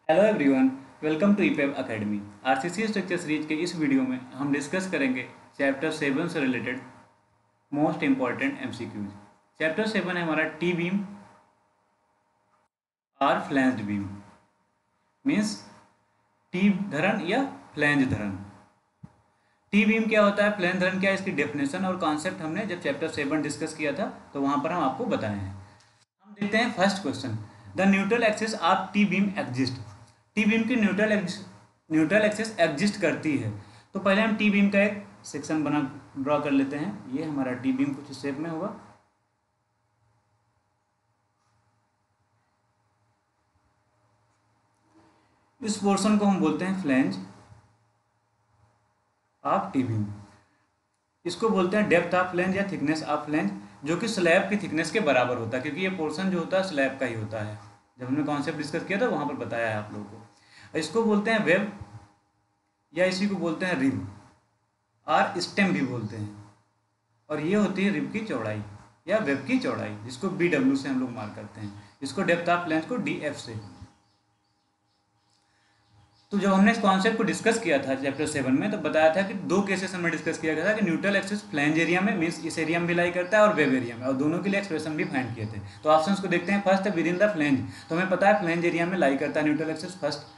Hello everyone, welcome to EPF academy. RCC structure series के इस video में हम डिस्कस करेंगे चैप्टर 7 से related most important MCQs. Chapter 7 है हमारा टी बीम और फ्लैंज्ड बीम, मीन्स टी धरण या फ्लैंज धरण। टी बीम क्या होता है, फ्लैंज धरण क्या है, इसकी डेफिनेशन और कॉन्सेप्ट हमने जब चैप्टर 7 डिस्कस किया था तो वहाँ पर हम आपको बताए हैं। हम देखते हैं first question, the neutral axis of T beam exist. T beam की न्यूट्रल एक्सिस एग्जिस्ट करती है। तो पहले हम टी बीम का एक सेक्शन ड्रॉ कर लेते हैं। ये हमारा टी बीम कुछ शेप में होगा। इस पोर्शन को हम बोलते हैं फ्लैंज ऑफ टी बीम। इसको बोलते हैं डेप्थ ऑफ फ्लैंज या थिकनेस ऑफ फ्लैंज, जो कि स्लैब की थिकनेस के बराबर होता है, क्योंकि ये पोर्शन जो होता है स्लैब का ही होता है। जब हमने कॉन्सेप्ट डिस्कस किया था वहाँ पर बताया है आप लोगों को। इसको बोलते हैं वेब या इसी को बोलते हैं रिब और स्टेम भी बोलते हैं। और ये होती है रिब की चौड़ाई या वेब की चौड़ाई, जिसको BW से हम लोग मार्क करते हैं। इसको डेप्थ ऑफ फ्लैंज को DF से। तो जब हमने इस कॉन्सेप्ट को डिस्कस किया था चैप्टर 7 में, तो बताया था कि दो केसेस हमें डिस्कस किया गया था कि न्यूट्रल एक्सिस फ्लैंज एरिया में, मीन्स इस एरिया में भी लाई करता है और वेब एरिया में, और दोनों के लिए एक्सप्रेशन भी फाइंड किए थे। तो ऑप्शंस को देखते हैं। फर्स्ट है विद इन द फ्लैंज, तो हमें पता है फ्लैंज एरिया में लाई करता है neutral axis, first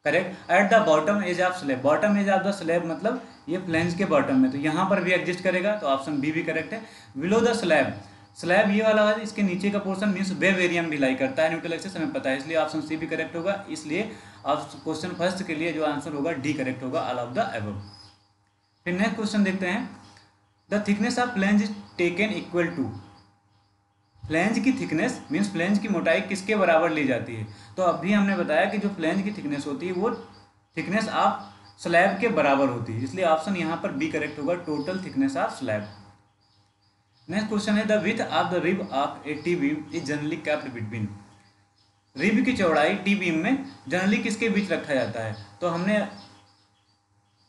correct. At the bottom edge of slab, bottom edge of the slab मतलब ये फ्लैंज के बॉटम में, तो यहाँ पर भी एग्जिस्ट करेगा, तो ऑप्शन बी भी करेक्ट है। बिलो द स्लैब, स्लैब ये वाला है, इसके नीचे का पोर्शन मीन्स वेब एरिया में भी लाई करता है न्यूट्रल एक्सिस, हमें पता है, इसलिए ऑप्शन सी भी करेक्ट होगा। इसलिए आप क्वेश्चन फर्स्ट के लिए जो आंसर होगा डी करेक्ट होगा, ऑल ऑफ द अबव। फिर नेक्स्ट क्वेश्चन देखते हैं, the thickness of flange is taken equal to. Flange की थिकनेस मीन्स फ्लैंज की मोटाई किसके बराबर ली जाती है। तो अभी हमने बताया कि जो फ्लैंज की थिकनेस होती है वो थिकनेस ऑफ स्लैब के बराबर होती है, इसलिए ऑप्शन यहाँ पर बी करेक्ट होगा, total thickness of slab. Next question है, the width of the rib of a T beam is generally kept between. Rib की चौड़ाई टी बीम में जनरली किसके बीच रखा जाता है। तो हमने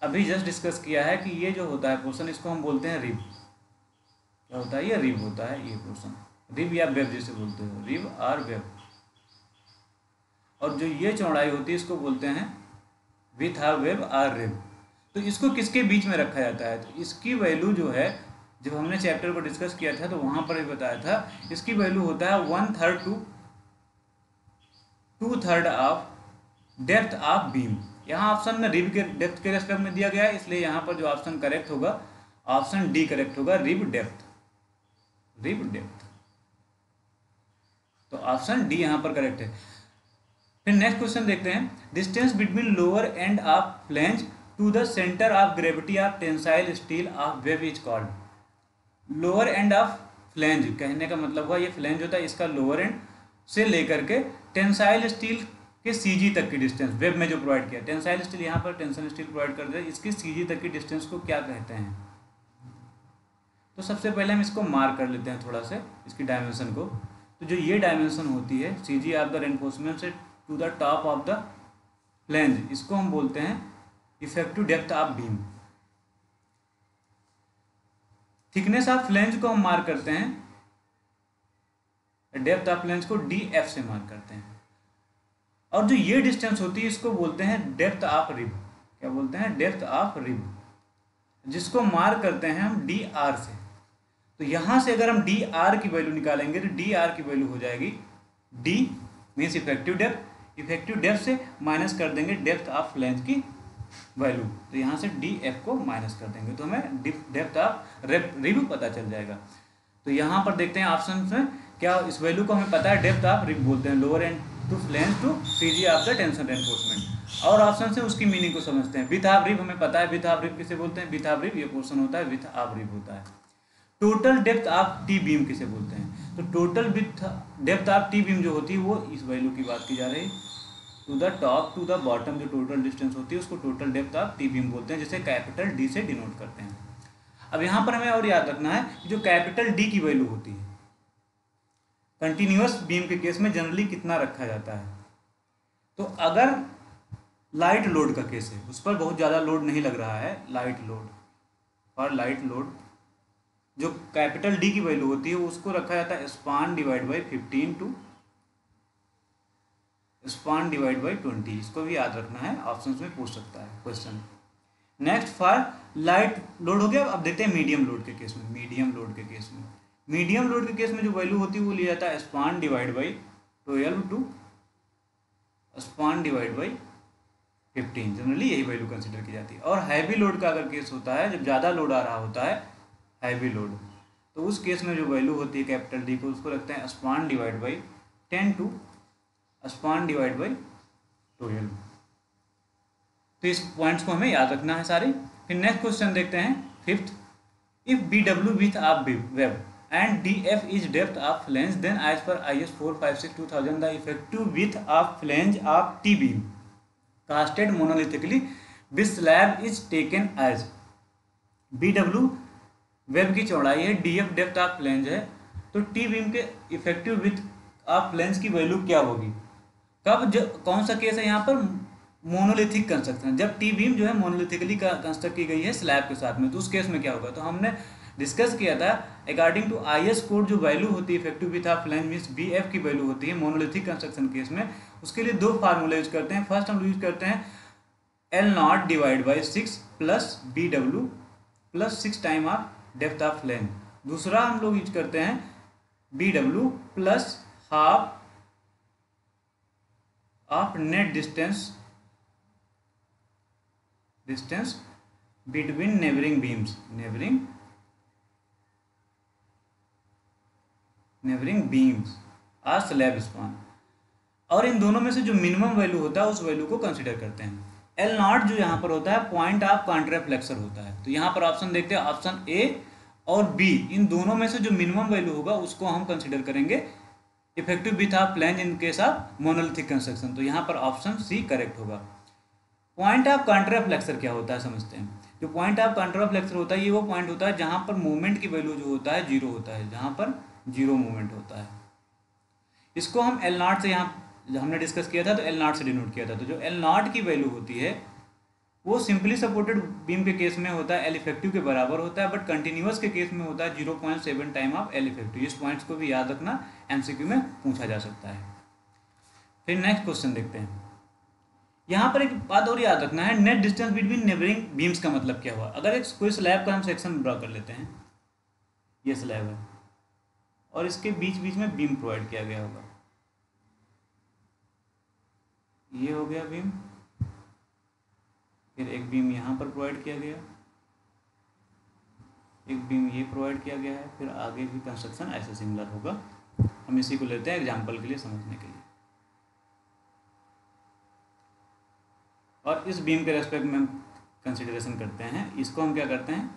अभी जस्ट डिस्कस किया है कि ये जो होता है पोर्शन, इसको हम बोलते हैं रिब। क्या होता है, ये रिब होता है, ये पोर्शन रिब या वेब जैसे बोलते हो, रिब और वेब। और जो ये चौड़ाई होती है इसको बोलते हैं विथ और वेब और रिब। तो इसको किसके बीच में रखा जाता है, तो इसकी वैल्यू जो है, जब हमने चैप्टर को डिस्कस किया था तो वहाँ पर भी बताया था, इसकी वैल्यू होता है 1/3 to 2/3 of depth of beam. यहाँ ऑप्शन में रिब के डेप्थ के रेस्पेक्ट में दिया गया है, इसलिए यहाँ पर जो ऑप्शन करेक्ट होगा, ऑप्शन डी करेक्ट होगा, रिब डेप्थ, रिब डेप्थ। तो ऑप्शन डी यहाँ पर करेक्ट है। फिर नेक्स्ट क्वेश्चन देखते हैं, distance between lower end of flange to the centre of gravity of tensile steel of web is called. Lower end of flange कहने का मतलब हुआ, ये फ्लैंज होता है, इसका लोअर एंड से लेकर के टेंसाइल स्टील के सीजी तक की डिस्टेंस, वेब में जो प्रोवाइड किया, टेंसाइल स्टील यहाँ पर टेंशन स्टील प्रोवाइड कर दिया, इसकी सीजी तक की डिस्टेंस को क्या कहते हैं। तो सबसे पहले हम इसको मार्क कर लेते हैं थोड़ा से, इसकी डायमेंशन को। तो जो ये डायमेंशन होती है सीजी ऑफ द रेनफोर्समेंट से to the top of the flange, इसको हम बोलते हैं effective depth of beam. Thickness of flange को हम मार्क करते हैं, डेप्थ ऑफ फ्लैंज को DF से मार्क करते हैं। और जो ये डिस्टेंस होती है इसको बोलते हैं डेप्थ ऑफ रिब। क्या बोलते हैं, डेप्थ ऑफ रिब, जिसको मार्क करते हैं हम DR से। तो यहाँ से अगर हम DR की वैल्यू निकालेंगे तो DR की वैल्यू हो जाएगी D means effective depth, effective depth से माइनस कर देंगे डेप्थ ऑफ फ्लैंज की वैल्यू, तो यहाँ से DF को माइनस कर देंगे तो हमें डेप्थ ऑफ रिब पता चल जाएगा। तो यहाँ पर देखते हैं ऑप्शन में क्या, इस वैल्यू को हमें पता है डेप्थ ऑफ रिब बोलते हैं, lower end to flange to CG of the tension reinforcement. और ऑप्शन से उसकी मीनिंग को समझते हैं। विथ ऑफ रिब हमें पता है, विथ ऑफ रिब किसे बोलते हैं, विथ ऑफ रिब ये पोर्शन होता है, विथ ऑफ रिब होता है। Total depth of T beam किसे बोलते हैं, तो total with depth of T beam जो होती है वो इस वैल्यू की बात की जा रही है, to the top to the bottom जो टोटल डिस्टेंस होती है उसको total depth of T beam बोलते हैं, जिसे कैपिटल D से डिनोट करते हैं। अब यहाँ पर हमें और याद रखना है कि जो कैपिटल D की वैल्यू होती है कंटिन्यूअस बीम के केस में जनरली कितना रखा जाता है। तो अगर लाइट लोड का केस है, उस पर बहुत ज़्यादा लोड नहीं लग रहा है, लाइट लोड, और लाइट लोड जो कैपिटल D की वैल्यू होती है उसको रखा जाता है span divide by 15 to span divide by 20, इसको भी याद रखना है, ऑप्शन में पूछ सकता है question. Next for light load हो गया। अब देखते हैं मीडियम लोड के केस में। मीडियम लोड के केस में, मीडियम लोड के केस में जो वैल्यू होती है वो लिया जाता है span divide by 12 to span divide by 15, generally यही वैल्यू कंसिडर की जाती है। और हैवी लोड का अगर केस होता है, जब ज़्यादा लोड आ रहा होता है हैवी लोड, तो उस केस में जो वैल्यू होती है कैपिटल डी को, उसको रखते हैं span divide by 10 to span divide by 12। तो इस पॉइंट्स को हमें याद रखना है सारे। फिर नेक्स्ट क्वेश्चन देखते हैं fifth. If B W width of web and D F is depth of flange, then as per IS 456/2000 the effective width of flange of T beam casted monolithically with slab is taken as. B W web की चौड़ाई है, D F depth of flange है, तो T beam के effective width of flange की value क्या होगी। कब कौन सा केस है यहाँ पर, मोनोलिथिक कंस्ट्रक्शन, जब टी बीम जो है मोनोलिथिकली कंस्ट्रक्ट की गई है स्लैब के साथ में, तो उस केस में क्या होगा। तो हमने डिस्कस किया था अकॉर्डिंग टू IS कोड जो वैल्यू होती है effective width of flange means BF की वैल्यू होती है मोनोलिथिक कंस्ट्रक्शन केस में। उसके लिए दो फार्मूला यूज करते हैं। फर्स्ट हम यूज करते हैं L0 divide by 6 plus BW plus 6 time of depth of flange. दूसरा हम लोग यूज करते हैं BW plus half of net distance between neighbouring beams, neighbouring beams or slab span. और इन दोनों में से जो मिनिमम वैल्यू होता है उस वैल्यू को कंसीडर करते हैं। L0 जो यहाँ पर होता है पॉइंट ऑफ कॉन्ट्राफ्लेक्सर होता है। तो यहाँ पर ऑप्शन देखते हैं, ऑप्शन A और B, इन दोनों में से जो मिनिमम वैल्यू होगा उसको हम कंसीडर करेंगे effective width of flange in case of monolithic construction. तो यहाँ पर ऑप्शन C करेक्ट होगा। पॉइंट ऑफ कॉन्ट्राफ्लेक्सर क्या होता है समझते हैं। जो पॉइंट ऑफ कॉन्ट्राफ्लेक्सर होता है ये वो पॉइंट होता है जहाँ पर मूवमेंट की वैल्यू जो होता है जीरो होता है, जहाँ पर जीरो मूवमेंट होता है। इसको हम L0 से, यहाँ हमने डिस्कस किया था तो L0 से डिनोट किया था। तो जो L0 की वैल्यू होती है वो सिंपली सपोर्टेड बीम के केस में होता है L इफेक्टिव के बराबर होता है, बट कंटिन्यूअस के केस में होता है 0.7 टाइम ऑफ L इफेक्टिव। इस पॉइंट्स को भी याद रखना, MCQ में पूछा जा सकता है। फिर नेक्स्ट क्वेश्चन देखते हैं। यहाँ पर एक बात और याद रखना है, net distance between neighbouring beams का मतलब क्या हुआ। अगर एक कोई स्लैब का हम सेक्शन ड्रा कर लेते हैं, ये स्लैब है और इसके बीच बीच में बीम प्रोवाइड किया गया होगा, ये हो गया बीम, फिर एक बीम यहाँ पर प्रोवाइड किया गया, एक बीम ये प्रोवाइड किया गया है, फिर आगे भी कंस्ट्रक्शन ऐसे सिमिलर होगा। हम इसी को लेते हैं एग्जाम्पल के लिए समझने के लिए। और इस बीम के रेस्पेक्ट में हम कंसिडरेशन करते हैं, इसको हम क्या करते हैं,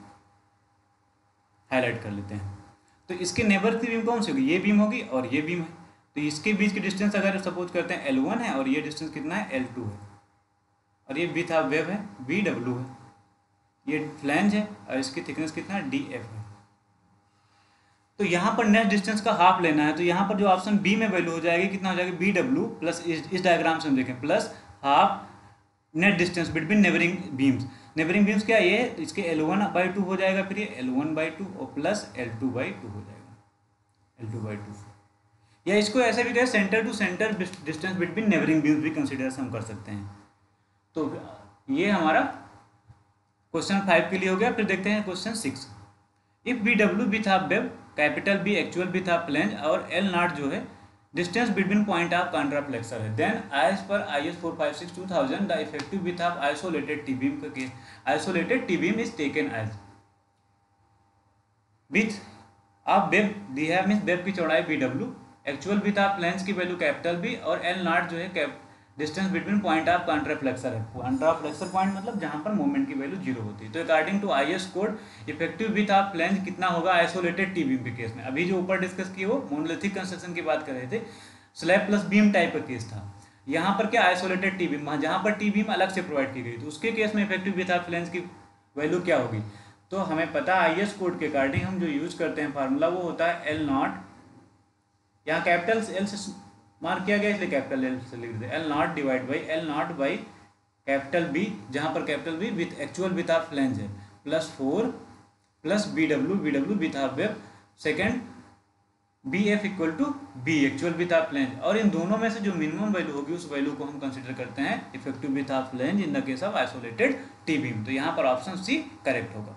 हाईलाइट कर लेते हैं। तो इसके नेबर की बीम कौन सी होगी, ये बीम होगी और ये बीम है। तो इसके बीच की डिस्टेंस अगर सपोज करते हैं L1 है और ये डिस्टेंस कितना है L2 है, और ये विथ ऑफ वेब है BW है, ये फ्लैंज है और इसकी थिकनेस कितना है DF है। तो यहाँ पर नेट डिस्टेंस का हाफ लेना है। तो यहाँ पर जो ऑप्शन B में वैल्यू हो जाएगी, कितना हो जाएगा BW प्लस, इस डायग्राम से हम देखें, plus half net distance between neighbouring beams. Neighbouring beams क्या ये, इसके L1/2 हो जाएगा, फिर ये L1/2 और प्लस L2/2 हो जाएगा, L2/2। या इसको ऐसे भी कहें, centre to centre distance between neighbouring beams भी कंसिडर हम कर सकते हैं। तो ये हमारा क्वेश्चन 5 के लिए हो गया। फिर देखते हैं question 6। If BW width of web, capital B actual width of flange और L0 जो है distance between point of contraflexure है, then as per IS 456/2000 the effective width of isolated T beam का case, isolated T beam is taken as width of web दी है, means web की चौड़ाई BW, actual width of flange की value capital B और L0 जो है distance between point of contraflexure है। कॉन्ट्राफ्लेक्सर पॉइंट मतलब जहाँ पर मूवमेंट की वैल्यू जीरो होती है। तो according to IS code effective width of flange कितना होगा आइसोलेटेड टी बीम के केस में। अभी जो ऊपर डिस्कस किए वो मोनोलिथिक कंस्ट्रक्शन की बात कर रहे थे, स्लैब प्लस बीम टाइप का केस था। यहाँ पर क्या आइसोलेटेड टी बीम, जहाँ पर टी बीम अलग से प्रोवाइड की गई, तो उसके केस में इफेक्टिव विथ ऑफ फ्लेंज की वैल्यू क्या होगी। तो हमें पता है IS कोड के अकॉर्डिंग हम जो यूज करते हैं फार्मूला वो होता है L0, यहाँ कैपिटल L से मार्क किया गया इसलिए कैपिटल L से लिख देते हैं, L0 divide by L0 by capital B, जहाँ पर capital B width actual width of flange है, plus 4 plus BW width of web, second B F equal to B actual width of flange, और इन दोनों में से जो मिनिमम वैल्यू होगी उस वैल्यू को हम कंसिडर करते हैं effective width of flange in the case of isolated T beam. तो यहाँ पर ऑप्शन सी करेक्ट होगा।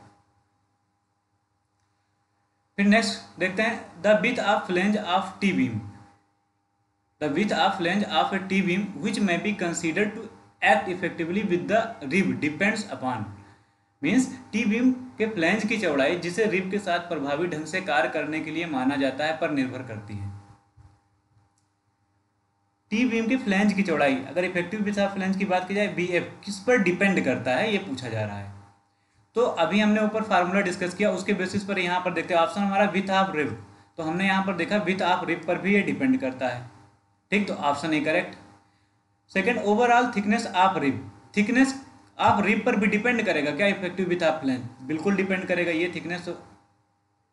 फिर नेक्स्ट देखते हैं the with of flange of T beam. The with of flange of a T beam which may be considered to act effectively with the rib depends upon, means T beam के flange की चौड़ाई जिसे rib के साथ प्रभावी ढंग से कार्य करने के लिए माना जाता है पर निर्भर करती है। टी बीम के फ्लैंज की चौड़ाई, अगर इफेक्टिव विथ ऑफ फ्लैंज की बात की जाए बी एफ, किस पर डिपेंड करता है ये पूछा जा रहा है। तो अभी हमने ऊपर फार्मूला डिस्कस किया, उसके बेसिस पर यहाँ पर देखते हैं ऑप्शन हमारा विथ ऑफ रिब, तो हमने यहाँ पर देखा विथ ऑफ रिब पर भी ये डिपेंड करता है। ठीक, तो option A correct. Second, overall thickness of rib, thickness of rib पर भी डिपेंड करेगा क्या इफेक्टिव विथ ऑफ फ्लैंज? बिल्कुल डिपेंड करेगा, ये थिकनेस हो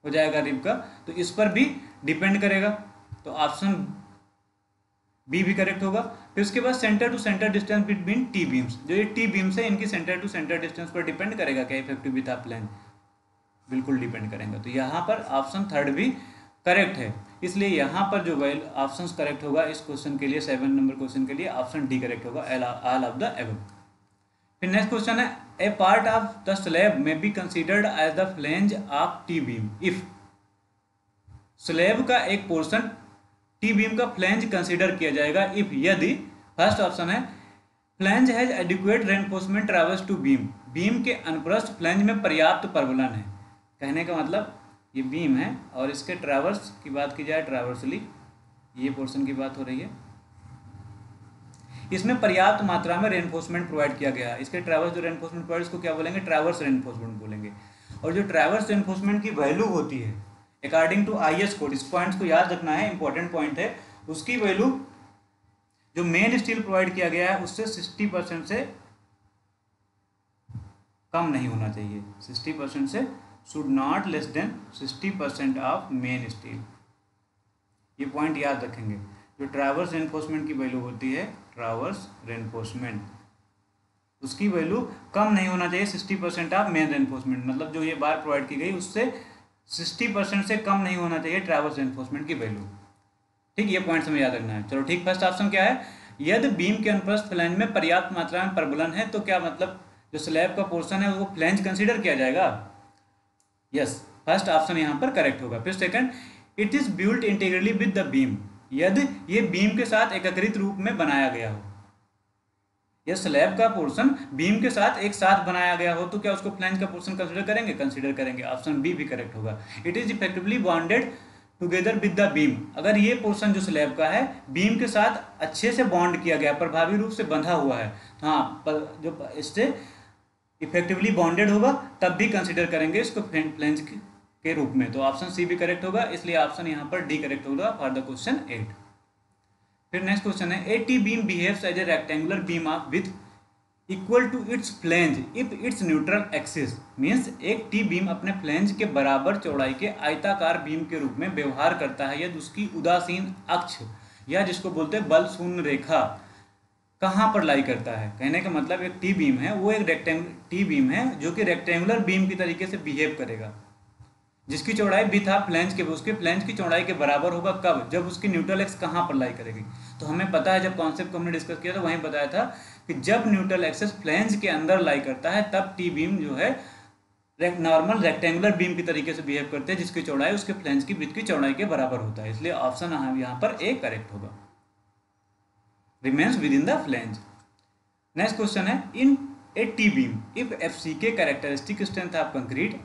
जाएगा रिब का, तो इस पर भी डिपेंड करेगा, तो ऑप्शन बी भी करेक्ट होगा। फिर उसके बाद centre to centre distance between T beams, जो ये टी बीम्स है इनकी सेंटर टू सेंटर डिस्टेंस पर डिपेंड करेगा क्या इफेक्टिव विथ ऑफ फ्लैंज? बिल्कुल डिपेंड करेगा, तो यहाँ पर ऑप्शन थर्ड भी करेक्ट है। इसलिए यहाँ पर जो वैल्यू ऑप्शन करेक्ट होगा इस क्वेश्चन के लिए, 7 नंबर क्वेश्चन के लिए ऑप्शन डी करेक्ट होगा, ऑल ऑफ द एबव। फिर नेक्स्ट क्वेश्चन है a part of the slab में be considered as the flange of T beam if, slab का एक पोर्शन टी बीम का फ्लैंज कंसिडर किया जाएगा इफ, यदि फर्स्ट ऑप्शन है flange has adequate reinforcement traverse to beam, beam के अनुप्रस्थ फ्लैंज में पर्याप्त प्रबलन है। कहने का मतलब ये बीम है और इसके ट्रैवर्स की बात की जाए, ट्रैवर्सली ये पोर्शन की बात हो रही है, इसमें पर्याप्त मात्रा में रेनफोर्समेंट प्रोवाइड किया गया है। इसके ट्रैवर्स जो रेनफोर्समेंट प्रोवाइड, इसको क्या बोलेंगे? ट्रैवर्स रेनफोर्समेंट बोलेंगे। और जो ट्रैवर्स रेनफोर्समेंट की वैल्यू होती है अकॉर्डिंग टू आईएस कोड, इस पॉइंट्स को याद रखना है, इंपॉर्टेंट पॉइंट है, उसकी वैल्यू जो मेन स्टील प्रोवाइड किया गया है उससे 60% से कम नहीं होना चाहिए, 60% से should not less than 60% of main steel. ये पॉइंट याद रखेंगे। जो ट्रैवर्स रेनफोर्समेंट की वैल्यू होती है, ट्रैवर्स रेनफोर्समेंट, उसकी वैल्यू कम नहीं होना चाहिए 60% ऑफ मेन रेनफोर्समेंट, मतलब जो ये बार प्रोवाइड की गई उससे 60% से कम नहीं होना चाहिए ट्रैवर्स रेनफोर्समेंट की वैल्यू। ठीक, ये पॉइंट हमें याद रखना है। चलो ठीक, फर्स्ट ऑप्शन क्या है? यदि बीम के अनुप्रस्थ फ्लैंज में पर्याप्त मात्रा में प्रबलन है, तो क्या मतलब जो स्लैब का पोर्शन है वो फ्लैंज कंसिडर किया जाएगा? यस, फर्स्ट ऑप्शन यहाँ पर करेक्ट होगा। फिर second, it is built integrally with the beam, यदि ये बीम के साथ एकीकृत रूप में बनाया गया हो, यह स्लैब का पोर्शन बीम के साथ एक साथ बनाया गया हो, तो क्या उसको फ्लैंज का पोर्शन कंसिडर करेंगे? कंसिडर करेंगे, ऑप्शन बी भी करेक्ट होगा। It is effectively bonded together with the beam, अगर ये पोर्शन जो स्लैब का है बीम के साथ अच्छे से बॉन्ड किया गया, प्रभावी रूप से बंधा हुआ है, तो हाँ जो इससे इफेक्टिवली बॉन्डेड होगा तब भी कंसिडर करेंगे इसको फ्लैंज के रूप में, तो ऑप्शन सी भी करेक्ट होगा। इसलिए ऑप्शन यहाँ पर डी करेक्ट होगा फॉर द क्वेश्चन 8। फिर नेक्स्ट क्वेश्चन है a T beam behaves as a rectangular beam of width equal to its flange if its neutral axis, means एक टी बीम अपने फ्लैंज के बराबर चौड़ाई के आयताकार बीम के रूप में व्यवहार करता है यदि उसकी उदासीन अक्ष या जिसको बोलते हैं बल शून्य रेखा कहाँ पर लाई करता है। कहने का मतलब एक टी बीम है, वो एक टी बीम है जो कि रेक्टेंगुलर बीम की तरीके से बिहेव करेगा, जिसकी चौड़ाई विथ ऑफ फ्लैंज के उसके फ्लैंज की चौड़ाई के बराबर होगा। कब? जब उसकी न्यूट्रल एक्स कहाँ पर लाई करेगी। तो हमें पता है, जब कॉन्सेप्ट को हमने डिस्कस किया था वहीं बताया था कि जब न्यूट्रल एक्सेस फ्लैंज के अंदर लाई करता है तब टी बीम जो है नॉर्मल रेक्टेंगुलर बीम की तरीके से बिहेव करते हैं, जिसकी चौड़ाई उसके फ्लैंज की विथ की चौड़ाई के बराबर होता है। इसलिए ऑप्शन यहाँ पर ए करेक्ट होगा, remains within the flange। Next question है in a T beam if F C K characteristic strength of concrete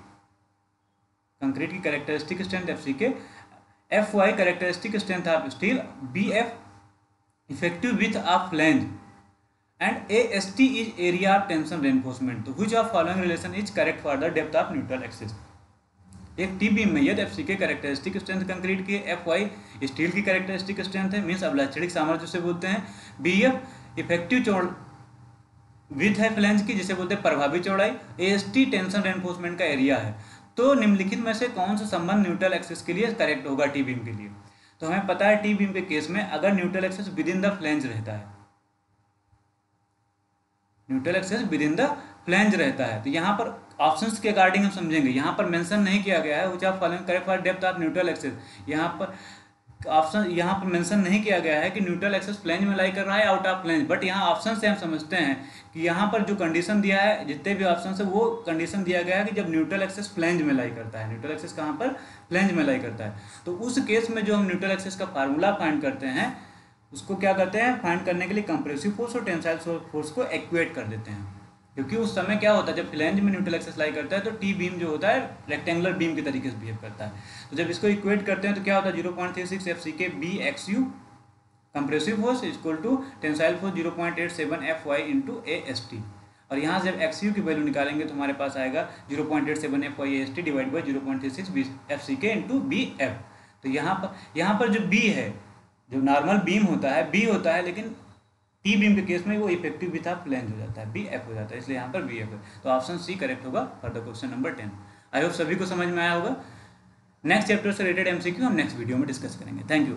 की characteristic strength F C K, F Y characteristic strength of steel, B F effective width of flange and A S T is area of tension reinforcement, तो which of following relation is correct for the depth of neutral axis. एक T beam में यदि F C K characteristic strength concrete की, F Y steel की characteristic strength है, means अभिलाक्षणिक सामर्थ्य से बोलते हैं, बी एफ इफेक्टिव विथ है फ्लैंज की जिसे बोलते हैं प्रभावी चौड़ाई, ए एस टी टेंशन रेनफोर्समेंट का एरिया है। तो निम्नलिखित में से कौन सा संबंध न्यूट्रल एक्सिस के लिए करेक्ट होगा टी बीम के लिए? तो हमें पता है टी बीम के केस में अगर neutral axis with in the flange रहता है, neutral axis with in the flange रहता है, तो यहाँ पर ऑप्शंस के अकॉर्डिंग हम समझेंगे। यहाँ पर मेंशन नहीं किया गया है which of following correct for depth of neutral axis, यहाँ पर ऑप्शन यहाँ पर मेंशन नहीं किया गया है कि न्यूट्रल एक्सेस फ्लैंज में लाई कर रहा है आउट ऑफ फ्लैंज, बट यहाँ ऑप्शन से हम समझते हैं कि यहाँ पर जो कंडीशन दिया है, जितने भी ऑप्शन है वो कंडीशन दिया गया है कि जब न्यूट्रल एक्सेस फ्लैंज में लाई करता है। न्यूट्रल एक्सेस कहाँ पर? फ्लैंज में लाई करता है। तो उस केस में जो हम न्यूट्रल एक्सेस का फार्मूला फाइंड करते हैं, उसको क्या करते हैं, फाइंड करने के लिए कंप्रेसिव फोर्स और टेंसाइल फोर्स को इक्वेट कर देते हैं। क्योंकि उस समय क्या होता है, जब फ्लैंज में न्यूट्रल एक्सेस लाई करता है तो टी बीम जो होता है रेक्टेंगुलर बीम के तरीके से बिहेव करता है। तो जब इसको इक्वेट करते हैं तो क्या होता है, 0.36 FCK B X U compressive force equal to tensile force 0.87 FY into AST। और यहाँ से जब एक्स यू की वैल्यू निकालेंगे तो हमारे पास आएगा 0.87 FY AST divide by 0.36 FCK into BF। तो यहाँ पर जो बी है, जो नॉर्मल बीम होता है बी होता है, लेकिन टी बीम के केस में वो इफेक्टिव भी था, फ्लैंज हो जाता है, BF हो जाता है, इसलिए यहाँ पर BF है। तो ऑप्शन सी करेक्ट होगा for the question number 10। I hope सभी को समझ में आया होगा। नेक्स्ट चैप्टर से रिलेटेड MCQ हम नेक्स्ट वीडियो में डिस्कस करेंगे। Thank you.